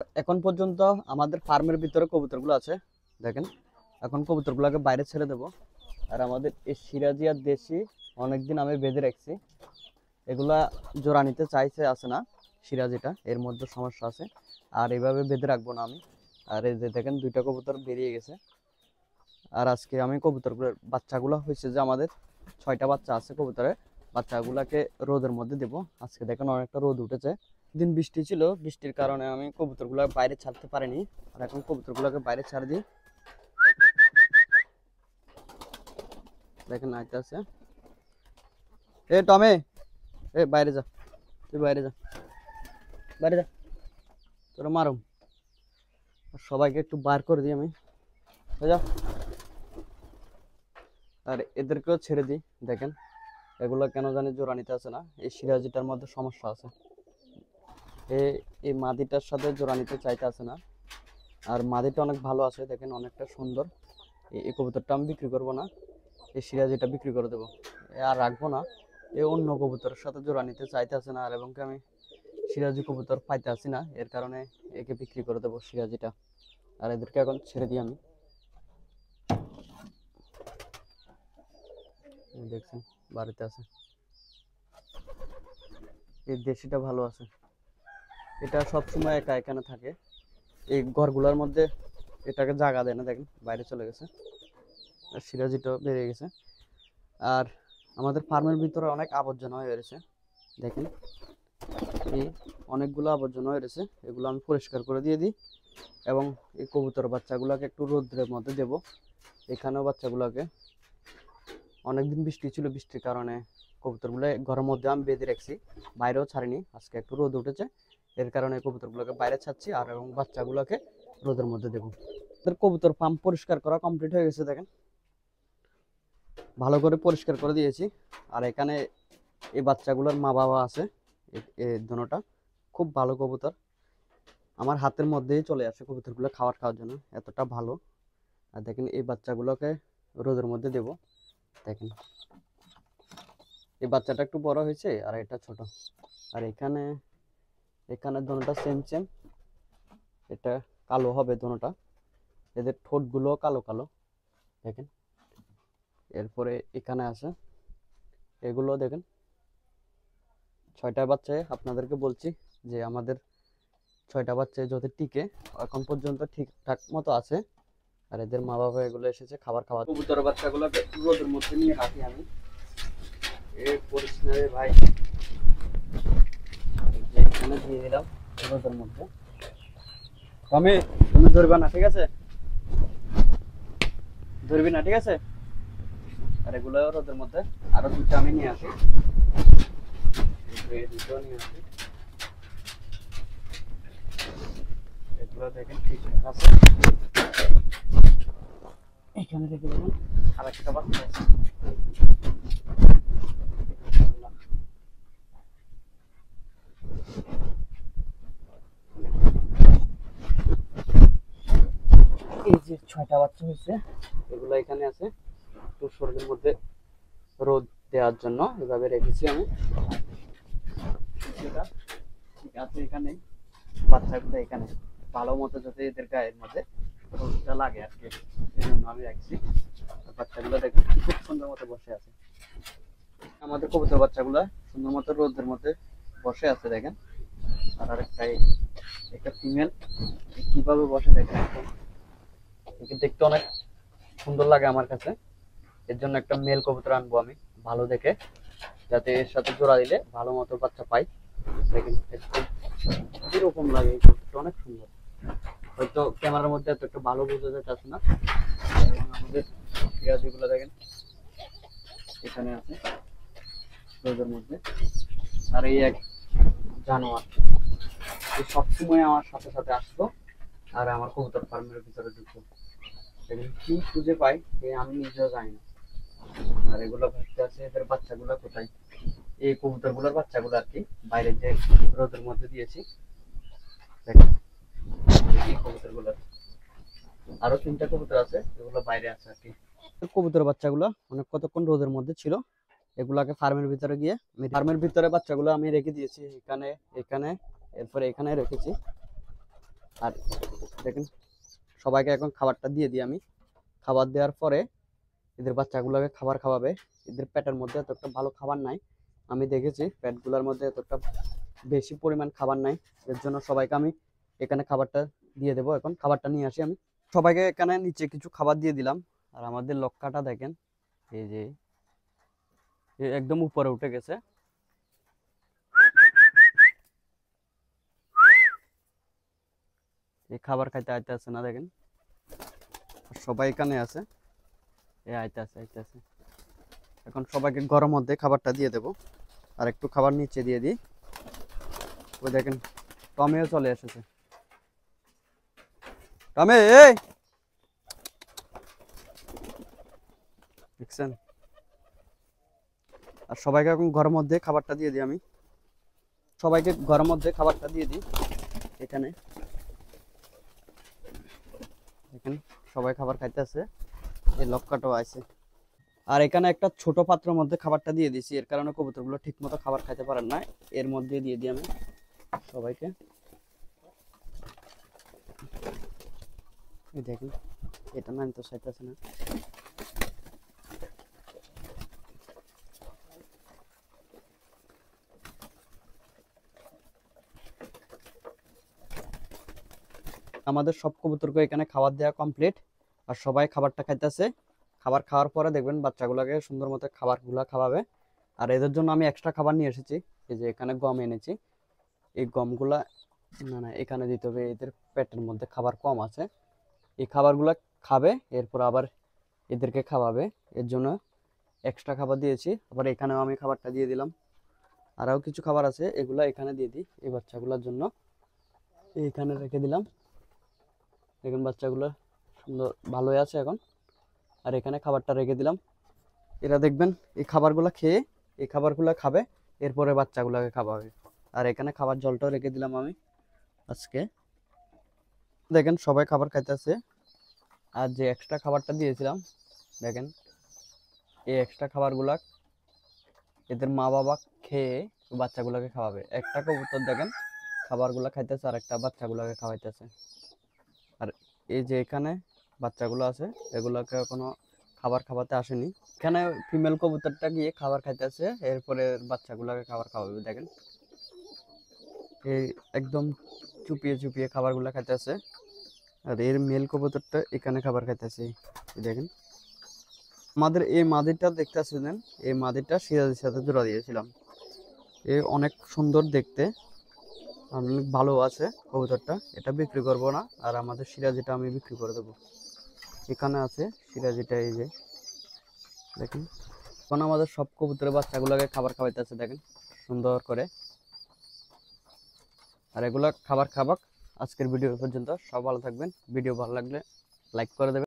এখন পর্যন্ত আমাদের ফার্মের ভিতরে কবুতরগুলো আছে দেখেন। এখন কবুতরগুলোকে বাইরে ছেড়ে দেব। আর আমাদের এই সিরাজি আর দেশি অনেকদিন আমি বেঁধে রাখছি, এগুলা জোড়া নিতে চাইছে আসে না। সিরাজিটা এর মধ্যে সমস্যা আছে, আর এইভাবে বেঁধে রাখবো না আমি। আর এই যে দেখেন দুইটা কবুতর বেরিয়ে গেছে। আর আজকে আমি কবুতরগুলোর বাচ্চাগুলো হয়েছে যে আমাদের 6টা বাচ্চা আছে কবুতরের, বাচ্চাগুলাকে রোদের মধ্যে দেব। আজকে দেখেন অনেকটা রোদ উঠেছে, দিন বৃষ্টি ছিল, বৃষ্টির কারণে আমি কবুতরগুলো বাইরে ছাড়তে পারিনি। আর এখন কবুতরগুলোকে বাইরে ছাড় দিই। দেখেন আইতে আছে। এ টমে, এ বাইরে যা, তুই বাইরে যা, বাইরে যা, তোরা মারুম। সবাইকে একটু বার করে দিই আমি, যা। আর এদেরকেও ছেড়ে দিই। দেখেন এগুলো কেন জানি জোড়া নিতে আছে না, এই সিরাজিটার মধ্যে সমস্যা আছে। এই মাদিটার সাথে জোড়া নিতে চাইতে আছে না। আর মাদিটা অনেক ভালো আছে, দেখেন অনেকটা সুন্দর। এই কবুতরটা আমি বিক্রি করবো না, এই সিরাজিটা বিক্রি করে দেবো, আর রাখবো না। এই অন্য কবুতরের সাথে জোড়া নিতে চাইতে আছে না, আর এবং আমি সিরাজি কবুতর পাইতে আসি না, এর কারণে একে বিক্রি করে দেবো সিরাজিটা। আর এদেরকে এখন ছেড়ে দিই আমি। দেখছেন বাড়িতে আছে। এই দেশিটা ভালো আছে, এটা সবসময় একা এখানে থাকে এই ঘরগুলোর মধ্যে, এটাকে জায়গা দেয় না। দেখেন বাইরে চলে গেছে, আর সিরাজিটাও বেরিয়ে গেছে। আর আমাদের ফার্মের ভিতরে অনেক আবর্জনা হয়ে রয়েছে, দেখেন এই অনেকগুলো আবর্জনা হয়ে রয়েছে, এগুলো আমি পরিষ্কার করে দিয়ে দিই। এবং এই কবুতর বাচ্চাগুলোকে একটু রোদ্রের মধ্যে দেব। এখানেও বাচ্চাগুলোকে অনেকদিন বৃষ্টি ছিল, বৃষ্টির কারণে কবুতরগুলো ঘরের মধ্যে আমি বেঁধে রাখছি, বাইরেও ছাড়িনি। আজকে একটু রোদ উঠেছে, এর কারণে কবুতরগুলোকে বাইরে ছাড়ছি, আর এবং বাচ্চাগুলোকে রোদের মধ্যে দেবো। কবুতর ফার্ম পরিষ্কার করা কমপ্লিট হয়ে গেছে, দেখেন ভালো করে পরিষ্কার করে দিয়েছি। আর এখানে এই বাচ্চাগুলোর মা বাবা আছে, এই দুটোটা খুব ভালো কবুতর, আমার হাতের মধ্যেই চলে আসে কবুতরগুলো খাওয়ার জন্য, এতটা ভালো। আর দেখেন এই বাচ্চাগুলোকে রোদের মধ্যে দেব। দেখেন এই বাচ্চাটা একটু বড় হয়েছে, আর এটা ছোট। আর এখানে এখানে দুটোটা সেম সেম, এটা কালো হবে দুটোটা, এদের ঠোঁটগুলো কালো কালো দেখেন। এরপরে এখানে আছে, এগুলো দেখেন 6টা বাচ্চায় আপনাদেরকে বলছি যে আমাদের 6টা বাচ্চায় যদি টিকে, এখন পর্যন্ত ঠিকঠাক মতো আছে। আর এদের মা বাবা এগুলো এসেছে খাবার খাওয়া। কবুতর বাচ্চাগুলোকে রোদের মধ্যে নিয়ে রাখি আমি, এই পরিষ্কার ভাই এখানে দিয়ে দিলাম রোদের মধ্যে। আমি, তুমি ধরবে না, ঠিক আছে? ধরবি না, ঠিক আছে? আর এগুলো রোদের মধ্যে আরো দুটো আমি নিয়ে আসি, দুটো নিয়ে আসি। এগুলো দেখেন ঠিক আছে, এখানে রেখে দেবেন। আর একটা বাচ্চা আছে, এই যে 6টা বাচ্চা হয়েছে, এগুলো এখানে আছে। একটু শরীরের মধ্যে রোদ দেওয়ার জন্য এভাবে রেখেছি আমি। ঠিক আছে, এখানে বাচ্চাগুলো এখানে ভালো মতো যাতে এদের গায়ের মধ্যে রোদটা লাগে আর কি, এই জন্য আমি রাখছি। বাচ্চাগুলো দেখুন খুব সুন্দর মতো বসে আছে, আমাদের কবুতর বাচ্চাগুলো সুন্দর মতো রোদের মধ্যে বসে আছে দেখেন। আর আরেকটাই একটা ফিমেল কিভাবে বসে দেখেন, একে দেখতে অনেক সুন্দর লাগে আমার কাছে। এর জন্য একটা মেল কবুতর আনবো আমি ভালো দেখে, যাতে এর সাথে জোড়া দিলে ভালো মতো বাচ্চা পাই। দেখেন কিরকম লাগে, এই কবুতরটা অনেক সুন্দর, হয়তো ক্যামেরার মধ্যে এত একটু ভালো বোঝা যাচ্ছে না। এবং আমাদের পেঁয়াজিগুলো দেখেন এখানে আছে রোদের মধ্যে। আর এই এক জানোয়ার সবসময় আমার সাথে সাথে আসতো, আর আমার কবুতর ফার্মের ভিতরে ঢুকতো। দেখেন কি খুঁজে পাই আমি নিজেও জানি না। আর এগুলো ভাবতে আছে এদের বাচ্চাগুলো কোথায়, এই কবুতরগুলোর বাচ্চাগুলো আর কি বাইরে যে রোদের মধ্যে দিয়েছি। দেখেন এই কবুতরগুলো, আরো 3টা কবুতর আছে, এগুলো বাইরে আছে আর কি। কবুতর বাচ্চাগুলো অনেক কতক্ষণ রোদের মধ্যে ছিল, এগুলাকে ফার্মের ভিতরে গিয়ে ফার্মের ভিতরে বাচ্চাগুলো আমি রেখে দিয়েছি এখানে এখানে, এরপরে এখানে রেখেছি। আর দেখেন সবাইকে এখন খাবারটা দিয়ে দিই আমি। খাবার দেওয়ার পরে এদের বাচ্চাগুলোকে খাবার খাওয়াবে। এদের পেটের মধ্যে এতটা ভালো খাবার নাই, আমি দেখেছি পেটগুলোর মধ্যে এতটা বেশি পরিমাণ খাবার নাই। এর জন্য সবাইকে আমি এখানে খাবারটা দিয়ে দেবো। এখন খাবারটা নিয়ে আসি আমি। সবাইকে এখানে নিচে কিছু খাবার দিয়ে দিলাম। আর আমাদের লক্কাটা দেখেন, এই যে একদম উপরে উঠে গেছে। এই খাবার খাইতে আইতে আছে না দেখেন, সবাই এখানে আছে, এই আইতে আছে আইতে আছে। এখন সবাইকে গরম মধ্যে খাবারটা দিয়ে দেবো। আর একটু খাবার নিচে দিয়ে দিই। ওই দেখেন টমেও চলে এসেছে। টমে এই দেখছেন। আর সবাইকে এখন গরম মধ্যে খাবারটা দিয়ে দিই আমি। সবাইকে গরম মধ্যে খাবারটা দিয়ে দিই এখানে। দেখেন সবাই খাবার খাইতে আছে, এই লক্কাটাও আছে। আর এখানে একটা ছোট পাত্রের মধ্যে খাবারটা দিয়ে দিছি, এর কারণে কবুতরগুলো ঠিক মতো খাবার খাইতে পারেন না। এর মধ্যে দিয়ে দিই আমি সবাইকে। এই দেখেন এটা না তো চাইতেছে না। আমাদের সব কবুতরকে এখানে খাবার দেওয়া কমপ্লিট। আর সবাই খাবারটা খাইতেছে। খাবার খাওয়ার পরে দেখবেন বাচ্চাগুলোকে সুন্দর মতো খাবারগুলো খাওয়াবে। আর এদের জন্য আমি এক্সট্রা খাবার নিয়ে এসেছি। এই যে এখানে গম এনেছি, এই গমগুলা না না এখানে দিতে হবে, এদের পেটের মধ্যে খাবার কম আছে। এই খাবারগুলো খাবে, এরপর আবার এদেরকে খাওয়াবে। এর জন্য এক্সট্রা খাবার দিয়েছি। আবার এখানেও আমি খাবারটা দিয়ে দিলাম। আরও কিছু খাবার আছে, এগুলো এখানে দিয়ে দিই এই বাচ্চাগুলোর জন্য। এইখানে রেখে দিলাম। দেখুন বাচ্চাগুলো সুন্দর ভালোই আছে এখন। আর এখানে খাবারটা রেখে দিলাম। এরা দেখবেন এই খাবারগুলো খেয়ে এই খাবারগুলো খাবে, এরপরে বাচ্চাগুলোকে খাওয়াবে। আর এখানে খাবার জলটাও রেখে দিলাম আমি আজকে। দেখেন সবাই খাবার খাইতেছে। আর যে এক্সট্রা খাবারটা দিয়েছিলাম দেখেন, এই এক্সট্রা খাবারগুলা এদের মা বাবা খেয়ে বাচ্চাগুলোকে খাওয়াবে। একটা কবুতর দেখেন খাবারগুলো খাইতেছে, আর একটা বাচ্চাগুলোকে খাওয়াইতেছে। আর এই যে এখানে বাচ্চাগুলো আছে, এগুলোকে কোনো খাবার খাওয়াতে আসেনি। এখানে ফিমেল কবুতরটা গিয়ে খাবার খাইতেছে, এরপরে বাচ্চাগুলোকে খাবার খাওয়াবে। দেখেন এই একদম চুপিয়ে চুপিয়ে খাবারগুলো খাইতেছে। আর এর মেল কবুতরটা এখানে খাবার খাইতেছে। দেখেন আমাদের এই মাদিটা দেখতেছিলেন, এই মাদিটা সিরাজের সাথে জোড়া দিয়েছিলাম। এ অনেক সুন্দর দেখতে, অনেক ভালো আছে কবুতরটা। এটা বিক্রি করব না, আর আমাদের সিরাজিটা আমি বিক্রি করে দেবো। এখানে আছে সিরাজিটা, এই যে দেখেন। এখন আমাদের সব কবুতরের বাচ্চাগুলোকে খাবার খাওয়াইতেছে দেখেন সুন্দর করে। আর এগুলা খাবার খাবাক। আজকের ভিডিও পর্যন্ত, সব ভালো থাকবেন। ভিডিও ভালো লাগলে লাইক করে দেবেন।